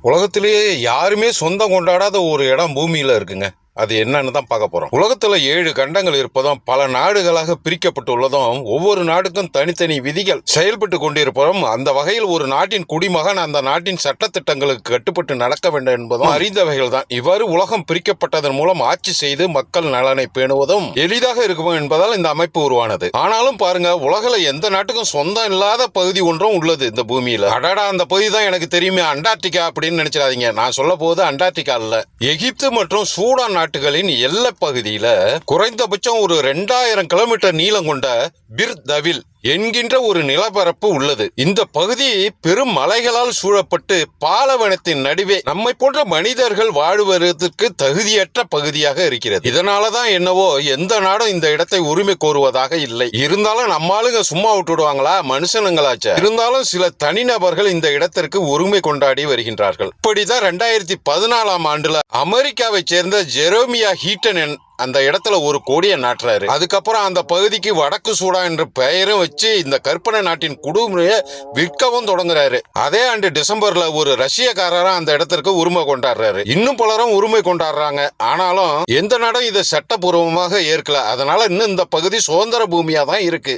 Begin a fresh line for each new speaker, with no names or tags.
உலகத்திலேயே யாருமே சொந்தம் கொண்டாடாத ஒரு இடம் பூமியில இருக்குங்க. அது என்னன்னு தான் பார்க்க போறோம். உலகத்துல 7 கண்டங்கள் இருப்பதும் பல நாடுகளாக பிரிக்கப்பட்டுள்ளதும் ஒவ்வொரு நாடுக்கும் தனித்தனி விதிகள் செயல்பட்டு கொண்டிருப்பதும் அந்த வகையில் ஒரு நாட்டின் குடிமகன் அந்த நாட்டின் சட்டத்திட்டங்களுக்கு கட்டுப்பட்டு நடக்க வேண்டும் என்பதும் அறிந்தவைகள் தான். இவ்வாறு உலகம் பிரிக்கப்பட்டதன் மூலம் ஆட்சி செய்து மக்கள் நலனை பேணுவதும் எளிதாக இருக்கும் என்பதால் இந்த அமைப்பு உருவானது. ஆனாலும் பாருங்க, உலகில எந்த நாட்டுக்கும் சொந்தம் இல்லாத பகுதி ஒன்றும் உள்ளது இந்த பூமியில. அடடா, அந்த பகுதி தான் எனக்கு தெரியுமே, அண்டார்டிகா அப்படின்னு நினைச்சிடாதீங்க. நான் சொல்ல போது அண்டார்டிகா இல்ல, எகிப்து மற்றும் சூடான் நாட்டுகளின் எல்லை பகுதியில குறைந்தபட்சம் ஒரு 2000 கிலோமீட்டர் நீளம் கொண்ட பிர் தவில் என்கின்ற ஒரு நிலப்பரப்பு உள்ளது. இந்த பகுதி பெரும் மலைகளால் சூழப்பட்டு பாலைவனத்தின் நடுவே நம்மை போன்ற மனிதர்கள் வாழ்வதற்கு தகுதியற்ற பகுதியாக இருக்கிறது. இதனாலதான் என்னவோ எந்த நாடும் இந்த இடத்தை உரிமை கோருவதாக இல்லை. இருந்தாலும் நம்ம ஆளுங்க சும்மா விட்டுடுவாங்களா? மனுஷனுங்களாச்சே. இருந்தாலும் சில தனிநபர்கள் இந்த இடத்திற்கு உரிமை கொண்டாடி வருகின்றார்கள். இப்படிதான் 2014ஆம் ஆண்டுல அமெரிக்காவை சேர்ந்த ஜெரோமியா ஹீட்டன் அந்த இடத்துல ஒரு கொடியை நாட்டுறாரு. அதுக்கப்புறம் அந்த பகுதிக்கு வடக்கு சூடான் என்ற பெயரும் வச்சு இந்த கற்பனை நாட்டின் குடிமுறையை விற்கவும் தொடங்குறாரு. அதே ஆண்டு டிசம்பர்ல ஒரு ரஷ்யக்காரரா அந்த இடத்திற்கு உரிமை கொண்டாடுறாரு. இன்னும் பலரும் உரிமை கொண்டாடுறாங்க. ஆனாலும் எந்த நாடும் இதை சட்டபூர்வமாக ஏற்கல. அதனால இன்னும் இந்த பகுதி சுதந்திர பூமியா தான் இருக்கு.